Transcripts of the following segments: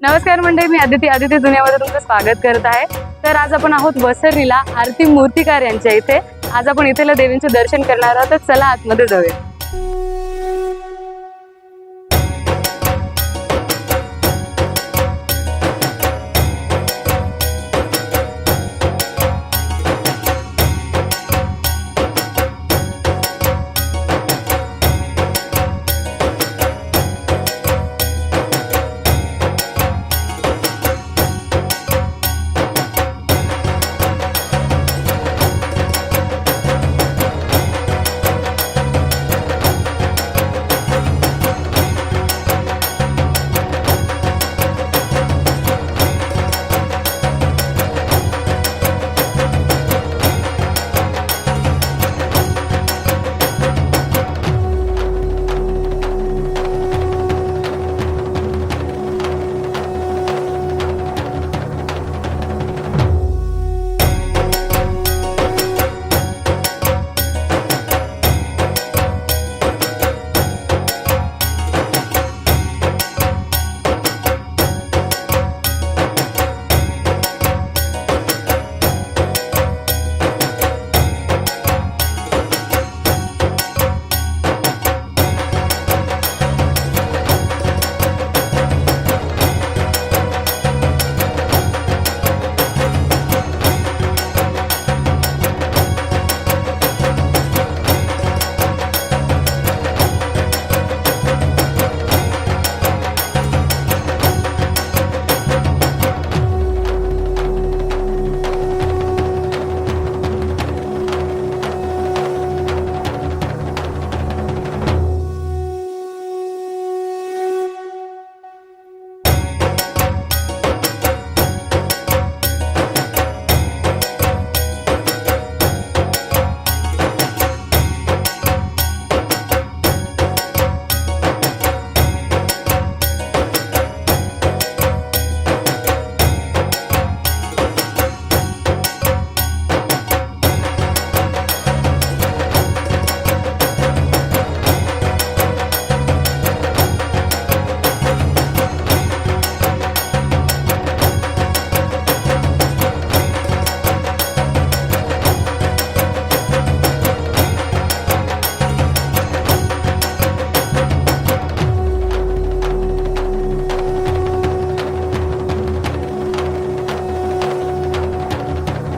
नमस्कार मंडळी, मी आदिती दुनियामध्ये तुमचं स्वागत करत आहे। तर आज आपण आहोत वसरलीला आरती मूर्तिकार यांच्या इथे। आज आपण इथेला देवींचे दर्शन करणार आहोत, तर चला आतमध्ये जाऊया।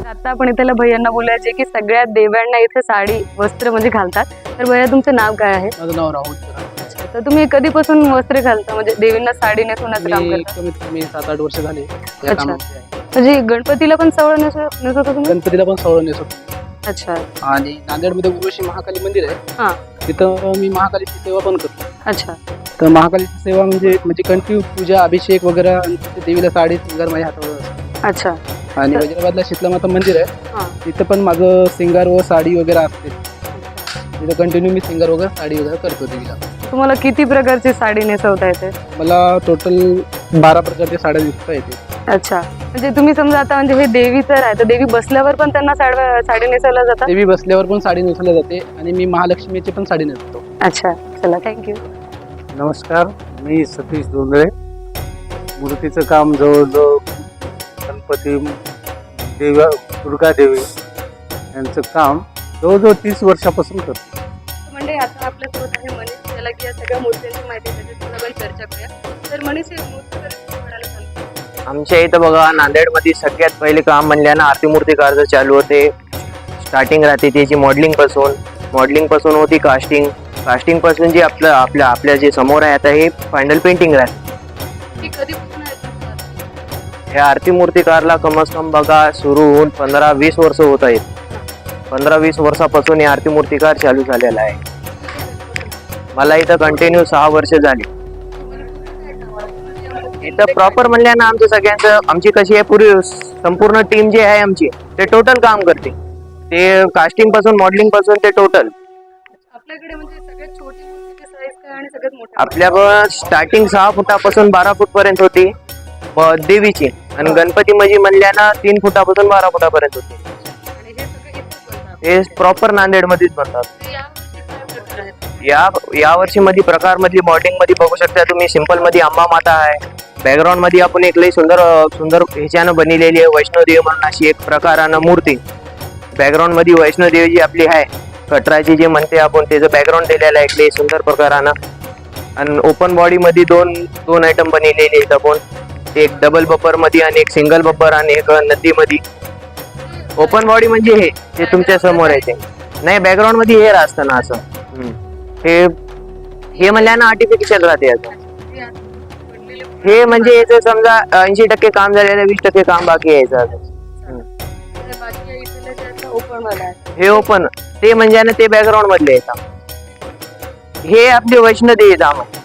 आता आपण इथेला भैयांना बोलूया, जे की सगळ्या देवांना इथे साडी वस्त्र म्हणजे घालतात। तर भैया, तुमचं नाव काय आहे? माझं नाव राहुल। तर तुम्ही कधीपासून वस्त्र घालता, म्हणजे देवींना साडी नेसवण्याचं काम मी करता? कमीत कमी 7-8 वर्ष झाले या अच्छा. कामामध्ये आहे. म्हणजे गणपतीला पण सवळ नेसवता तुम्ही? गणपतीला पण सवळ नेसवतो अच्छा आणि नांदेडमध्ये उर्वशी महाकाली मंदिर आहे, हा तिथं मी महाकालीची सेवा पण करतो। अच्छा तर महाकालीची सेवा म्हणजे कंटिन्यू पूजा अभिषेक वगैरे आणि तिथे देवीला साडी सिंगार माझ्या हातावर असते। अच्छा आणि वज्राबादला शीतला माता मंदिर आहे, हा तिथं पण माझं सिंगार व साडी वगैरे असते। तिथं कंटिन्यू मी सिंगार वगैरे साडी वगैरे करतो देवीला। तुम्हाला किती प्रकारची साडी नेसवता येते? मला टोटल 12 प्रकारच्या साड्या दिसता येते। अच्छा, म्हणजे तुम्ही समजा आता म्हणजे हे देवीचं आहे, तर देवी बसल्यावर पण त्यांना साडी नेसवल्या जातात? देवी बसल्यावर पण साडी नेसवल्या जाते आणि मी महालक्ष्मीची पण साडी नेसतो। अच्छा, चला, थँक्यू। नमस्कार, मी सतीश दोंदळे। मूर्तीचं काम जवळजवळ गणपती देवा दुर्गा देवी यांचं काम जवळजवळ 30 वर्षापासून करतो। म्हणजे आता आपल्यासोबत आहे मनीष, त्याला की या सगळ्या मूर्त्यांची माहिती आहे, त्याच्यात आपण चर्चा करूया। तर मनीष, हे मूर्ती म्हणायला सांगतो। आमच्या इथं बघा, नांदेडमध्ये सगळ्यात पहिले काम म्हणल्यानं आरती मूर्तिकारचं चालू होते। स्टार्टिंग राहते त्याची मॉडेलिंग पासून होती कास्टिंग पासून जे आपल्या जे समोर आहे आता हे फायनल पेंटिंग राहते। ती कधीपासून आहे तुमची? ह्या आरती मूर्तिकारला कम से कम बघा सुरू होऊन 15-20 वर्ष होत आहेत। 15-20 वर्षापासून हे आरती मूर्तिकार चालू झालेला आहे। मला इथं कंटिन्यू 6 वर्ष झाली। इथं प्रॉपर म्हणल्यानं आमचं सगळ्यांचं आमची कशी आहे, पूरी संपूर्ण टीम जी आहे आमची ते टोटल काम करते। ते कास्टिंग पासून मॉडेलिंग पासून ते टोटल आपल्याकडे म्हणजे सगळ्यात छोटी मूर्तीची साईज काय आणि सगळ्यात मोठी? आपल्याकडं स्टार्टिंग 6 फुटापासून 12 फूट पर्यंत होती देवीची, आणि गणपती म्हणजे म्हणल्यानं 3 फुटापासून 12 फुटापर्यंत होती। आणि हे सगळे इथेच बनतात? हे प्रॉपर नांदेड मध्येच बनतात। तर यावर्षी काय प्रकार आहेत? या वर्षी मध्ये प्रकार मधली मॉडेलिंग मध्ये बघू शकता तुम्ही। सिंपल मध्ये अंबा माता आहे, बॅकग्राऊंड मध्ये आपण एक लई सुंदर सुंदर ह्याच्यानं बनलेली आहे वैष्णोदेवी म्हणून अशी एक प्रकारानं मूर्ती. बॅकग्राऊंड मध्ये वैष्णोदेवी जी आपली आहे कटराची जे म्हणते आपण त्याचं बॅकग्राऊंड दिलेलं आहे एक लई सुंदर प्रकारानं. आणि ओपन बॉडी मध्ये दोन आयटम बनलेले आहेत आपण, एक डबल बपर मध्ये आणि एक सिंगल बपर आणि एक नदी मध्ये. ओपन बॉडी म्हणजे हे जे तुमच्या समोर आहे ते नाही, बॅकग्राऊंड मध्ये हे असतं ना असं. हे म्हणल्यानं आर्टिफिशियल राहते याचं. हे म्हणजे याचं समजा 80% काम झालेलं, 20% काम बाकी आहे याचं. हे ओपन ते म्हणजे ते बॅकग्राऊंड मधले येतात. हे आपली वैष्णोदेवी धाम आहे.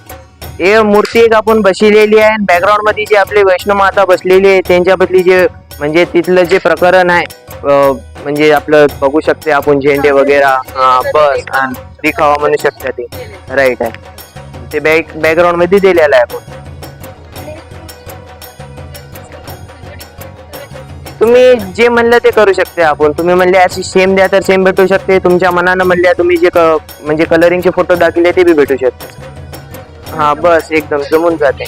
हे मूर्ती एक आपण बसलेली आहे. बॅकग्राऊंड मध्ये जे आपले वैष्णव माता बसलेली आहे त्यांच्याबद्दली जे म्हणजे तिथलं जे प्रकरण आहे म्हणजे आपलं बघू शकते आपण झेंडे वगैरे बस आणि दिखावा म्हणू शकते ते राईट आहे. ते बॅकग्राऊंड मध्ये दिलेलं आहे आपण. तुम्ही जे म्हणलं ते करू शकते आपण. तुम्ही म्हणले अशी सेम द्या तर सेम भेटू शकते. तुमच्या मनानं म्हणल्या तुम्ही जे म्हणजे कलरिंगचे फोटो दाखवले ते बी भेटू शकते. हा बस एकदम जमून जाते.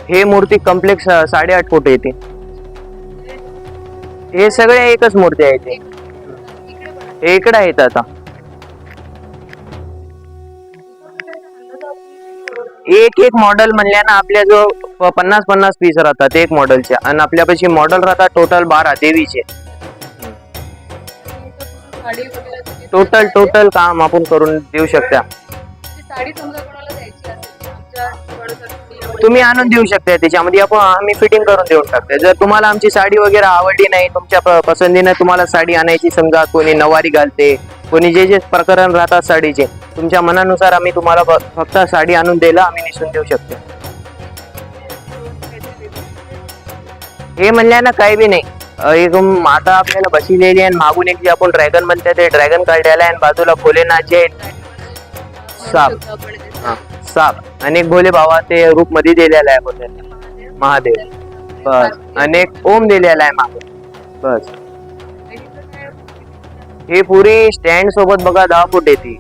हे मूर्ती कम्प्लेक्स 8.5 फूट येते. हे सगळे एकच मूर्ती आहे ते. हे इकडे आहेत आता. एक मॉडेल म्हणल्यानं आपल्या जो 50 पीस राहतात एक मॉडेलचे आणि आपल्यापाशी मॉडेल राहतात टोटल 12 देवीचे. टोटल काम आपण करून देऊ शकता. तुम्ही आणून देऊ शकता. त्याच्यामध्ये आम्ही फिटिंग करून देऊन टाकतो. जर तुम्हाला आमची साडी वगैरे आवडली नाही, तुमच्या पसंतीने तुम्हाला साडी आणायची, समजा कोणी नवारी घालते, कोणी जे प्रकरण राहतात साडीचे, तुमच्या मनानुसार आम्ही तुम्हाला फक्त साडी आणून द्यायला आम्ही निसून देऊ शकतो. हे म्हणल्यानं काही बी नाही. एक माता आपल्याला बसलेली आहे. मागून एक जे आपण ड्रॅगन म्हणते ते ड्रॅगन काढलेला आहे आणि बाजूला भोलेनाथचे साप आणि एक भोले बाबा ते रूप मध्ये दिलेला आहे बोलले महादेव. बस आणि एक ओम दिलेला आहे मागे. बस हे पुरी स्टँड सोबत बघा 10 फूट येते.